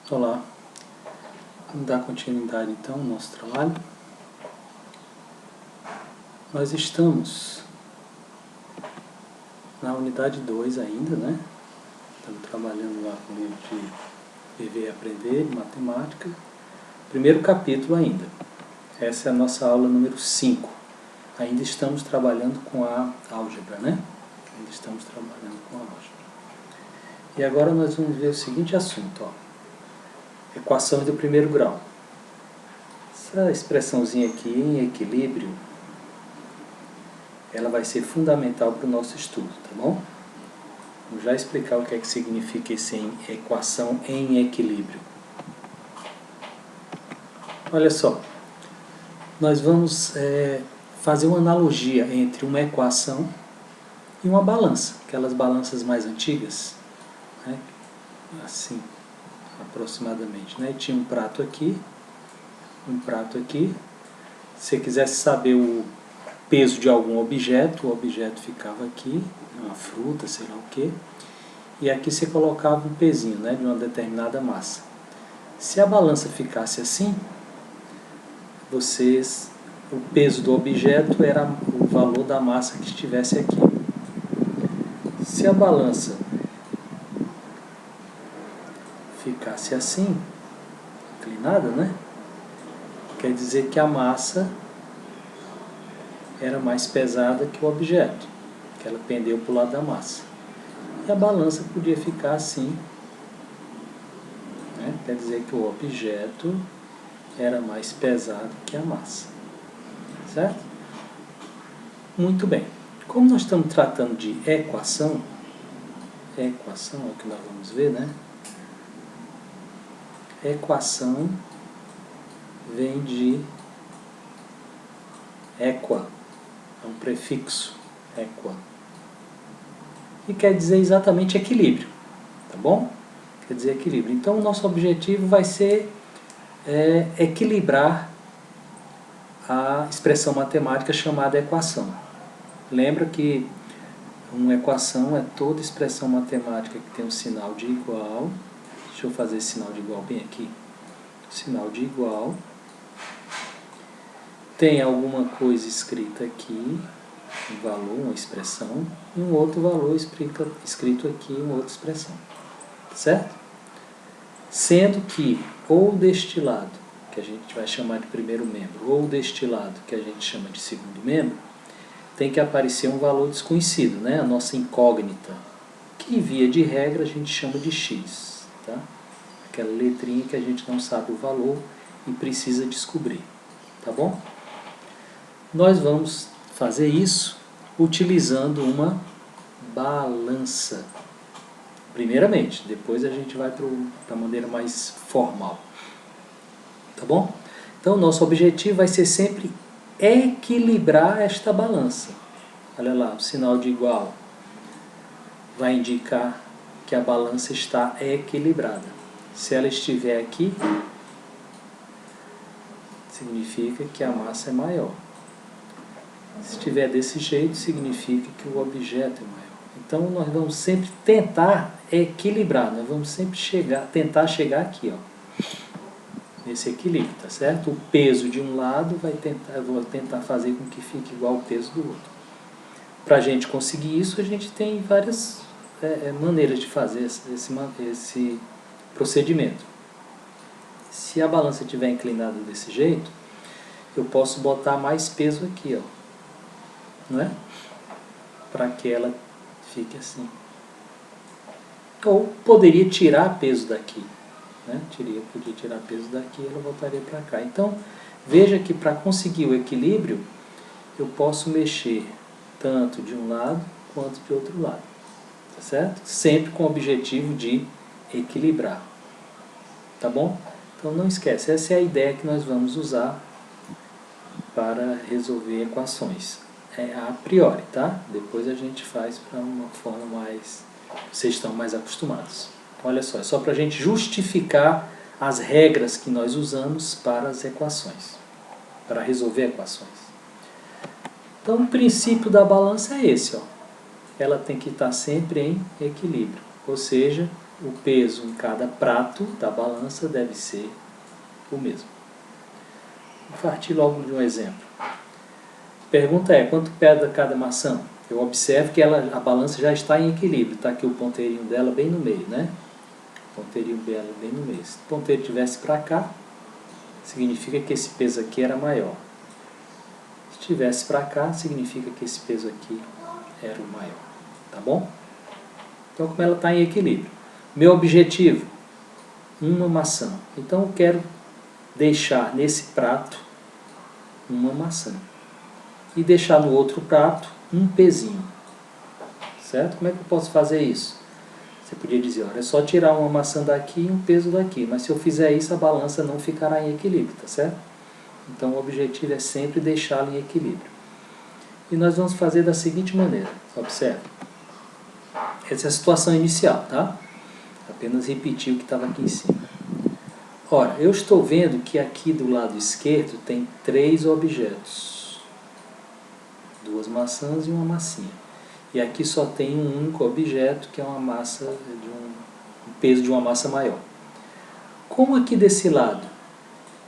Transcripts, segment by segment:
Olá, vamos dar continuidade então ao nosso trabalho. Nós estamos na unidade 2 ainda, né? Estamos trabalhando lá com o livro de Viver e Aprender, de Matemática. Primeiro capítulo ainda. Essa é a nossa aula número 5. Ainda estamos trabalhando com a álgebra, né? Ainda estamos trabalhando com a álgebra. E agora nós vamos ver o seguinte assunto, ó. Equações do primeiro grau. Essa expressãozinha aqui em equilíbrio, ela vai ser fundamental para o nosso estudo, tá bom? Vou já explicar o que é que significa essa equação em equilíbrio. Olha só, nós vamos fazer uma analogia entre uma equação e uma balança, aquelas balanças mais antigas, né? Assim, aproximadamente, né? Tinha um prato aqui. Se você quisesse saber o peso de algum objeto, o objeto ficava aqui, uma fruta, sei lá o que, e aqui você colocava um pezinho, né, de uma determinada massa. Se a balança ficasse assim, o peso do objeto era o valor da massa que estivesse aqui. Se a balança ficasse assim, inclinada, né, quer dizer que a massa era mais pesada que o objeto, que ela pendeu para o lado da massa. E a balança podia ficar assim, né? Quer dizer que o objeto era mais pesado que a massa. Certo? Muito bem. Como nós estamos tratando de equação é o que nós vamos ver, né? Equação vem de equa, é um prefixo, equa. E quer dizer exatamente equilíbrio, tá bom? Quer dizer equilíbrio. Então, o nosso objetivo vai ser equilibrar a expressão matemática chamada equação. Lembra que uma equação é toda expressão matemática que tem um sinal de igual. Deixa eu fazer esse sinal de igual bem aqui. Sinal de igual. Tem alguma coisa escrita aqui, um valor, uma expressão, e um outro valor escrito aqui, uma outra expressão. Certo? Sendo que ou deste lado, que a gente vai chamar de primeiro membro, ou deste lado, que a gente chama de segundo membro, tem que aparecer um valor desconhecido, né? A nossa incógnita, que via de regra a gente chama de x, tá? Aquela letrinha que a gente não sabe o valor e precisa descobrir, tá bom? Nós vamos fazer isso utilizando uma balança. Primeiramente, depois a gente vai para a maneira mais formal. Tá bom? Então, nosso objetivo vai ser sempre equilibrar esta balança. Olha lá, o sinal de igual vai indicar que a balança está equilibrada. Se ela estiver aqui, significa que a massa é maior. Se estiver desse jeito, significa que o objeto é maior. Então, nós vamos sempre tentar equilibrar, nós vamos sempre tentar chegar aqui, ó, nesse equilíbrio, tá certo? O peso de um lado vou tentar fazer com que fique igual ao peso do outro. Para a gente conseguir isso, a gente tem várias maneiras de fazer esse procedimento. Se a balança estiver inclinada desse jeito, eu posso botar mais peso aqui, ó, não é? Para que ela fique assim. Ou poderia tirar peso daqui, né? Podia tirar peso daqui e ela voltaria para cá. Então, veja que para conseguir o equilíbrio, eu posso mexer tanto de um lado quanto de outro lado. Tá certo? Sempre com o objetivo de equilibrar. Tá bom? Então não esquece, essa é a ideia que nós vamos usar para resolver equações. É a priori, tá? Depois a gente faz para uma forma mais... Vocês estão mais acostumados. Olha só, é só para a gente justificar as regras que nós usamos para as equações, para resolver equações. Então, o princípio da balança é esse, ó. Ela tem que estar sempre em equilíbrio, ou seja, o peso em cada prato da balança deve ser o mesmo. Vou partir logo de um exemplo. A pergunta é, quanto pesa cada maçã? Eu observo que a balança já está em equilíbrio. Está aqui o ponteirinho dela bem no meio, né? O ponteirinho dela bem no meio. Se o ponteiro estivesse para cá, significa que esse peso aqui era maior. Se estivesse para cá, significa que esse peso aqui era o maior. Tá bom? Então, como ela está em equilíbrio. Meu objetivo, uma maçã. Então, eu quero deixar nesse prato uma maçã. E deixar no outro prato um pezinho. Certo? Como é que eu posso fazer isso? Você podia dizer, olha, é só tirar uma maçã daqui e um peso daqui. Mas se eu fizer isso, a balança não ficará em equilíbrio, tá certo? Então, o objetivo é sempre deixá-la em equilíbrio. E nós vamos fazer da seguinte maneira. Observe. Essa é a situação inicial, tá? Apenas repetir o que estava aqui em cima. Ora, eu estou vendo que aqui do lado esquerdo tem 3 objetos. 2 maçãs e uma massinha. E aqui só tem um único objeto, que é uma massa, um peso de uma massa maior. Como aqui desse lado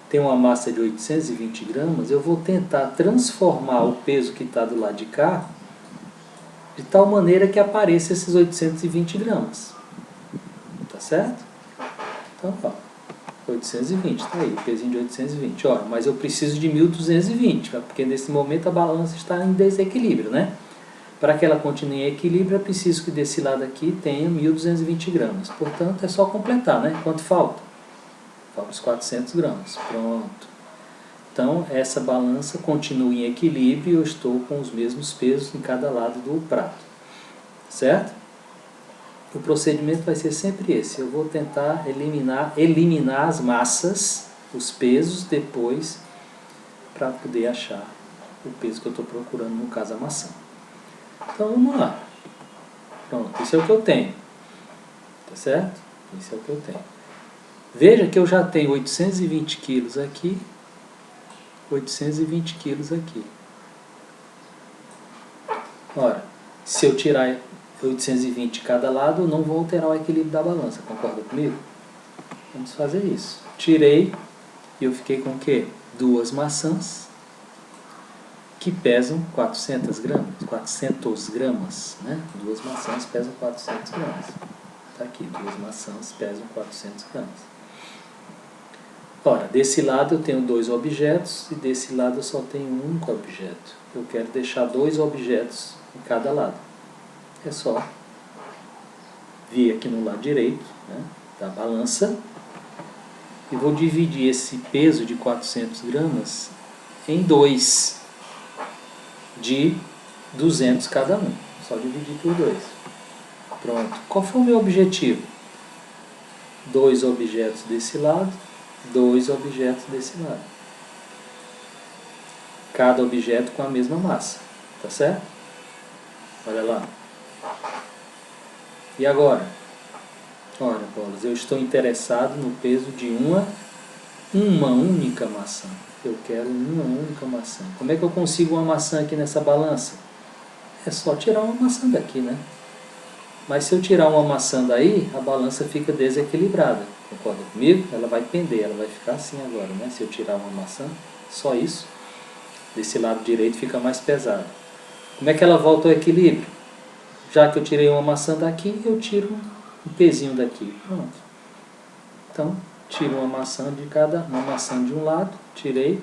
tem uma massa de 820 gramas, eu vou tentar transformar o peso que está do lado de cá de tal maneira que apareça esses 820 gramas. Tá certo? Então, ó, 820, tá aí, pezinho de 820. Ó, mas eu preciso de 1220, porque nesse momento a balança está em desequilíbrio, né? Para que ela continue em equilíbrio, é preciso que desse lado aqui tenha 1220 gramas. Portanto, é só completar, né? Quanto falta? Falta os 400 gramas. Pronto. Então, essa balança continua em equilíbrio e eu estou com os mesmos pesos em cada lado do prato. Certo? O procedimento vai ser sempre esse. Eu vou tentar eliminar as massas, os pesos, depois, para poder achar o peso que eu estou procurando, no caso a maçã. Então, vamos lá. Pronto, isso é o que eu tenho. Tá certo? Isso é o que eu tenho. Veja que eu já tenho 820 quilos aqui, 820 quilos aqui. Ora, se eu tirar 820 de cada lado, eu não vou alterar o equilíbrio da balança. Concorda comigo? Vamos fazer isso. Tirei e eu fiquei com o quê? 2 maçãs que pesam 400 gramas, né? 2 maçãs pesam 400 gramas. Está aqui, 2 maçãs pesam 400 gramas. Ora, desse lado eu tenho 2 objetos e desse lado eu só tenho um único objeto. Eu quero deixar 2 objetos em cada lado. É só vir aqui no lado direito, né, da balança e vou dividir esse peso de 400 gramas em 2 de 200 cada um. Só dividir por 2. Pronto. Qual foi o meu objetivo? 2 objetos desse lado, 2 objetos desse lado. Cada objeto com a mesma massa. Tá certo? Olha lá. E agora? Ora, bolas, eu estou interessado no peso de uma única maçã. Eu quero uma única maçã. Como é que eu consigo uma maçã aqui nessa balança? É só tirar uma maçã daqui, né? Mas se eu tirar uma maçã daí, a balança fica desequilibrada. Concorda comigo? Ela vai pender, ela vai ficar assim agora, né? Se eu tirar uma maçã, só isso. Desse lado direito fica mais pesado. Como é que ela volta ao equilíbrio? Já que eu tirei uma maçã daqui, eu tiro um pezinho daqui. Pronto. Então, tiro uma maçã de um lado, tirei,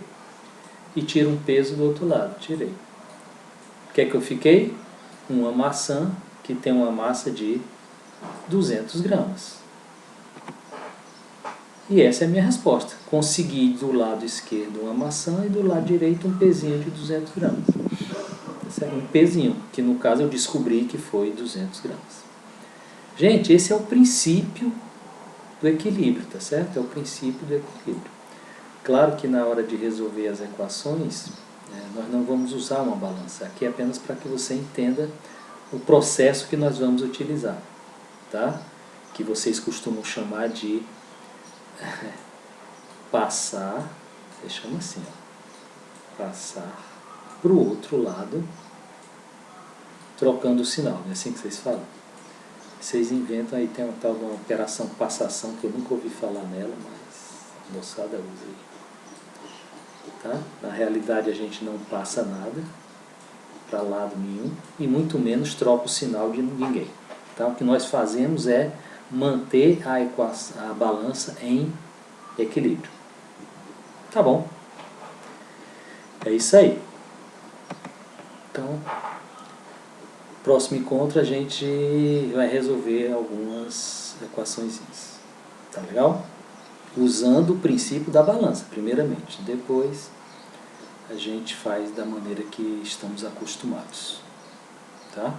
e tiro um peso do outro lado, tirei. O que é que eu fiquei? Uma maçã que tem uma massa de 200 gramas. E essa é a minha resposta. Consegui do lado esquerdo uma maçã e do lado direito um pezinho de 200 gramas. Um pezinho, que no caso eu descobri que foi 200 gramas. Gente, esse é o princípio do equilíbrio, tá certo? É o princípio do equilíbrio. Claro que na hora de resolver as equações, nós não vamos usar uma balança. Aqui é apenas para que você entenda o processo que nós vamos utilizar, tá? Que vocês costumam chamar de passar, você chama assim, ó, passar para o outro lado, trocando o sinal, não é assim que vocês falam? Vocês inventam aí, tem uma tal de uma operação passação que eu nunca ouvi falar nela, mas a moçada usa aí. Tá? Na realidade a gente não passa nada para lado nenhum e muito menos troca o sinal de ninguém. Tá? O que nós fazemos é manter a balança em equilíbrio. Tá bom? É isso aí. Então, próximo encontro a gente vai resolver algumas equações. Tá legal? Usando o princípio da balança, primeiramente. Depois a gente faz da maneira que estamos acostumados. Tá?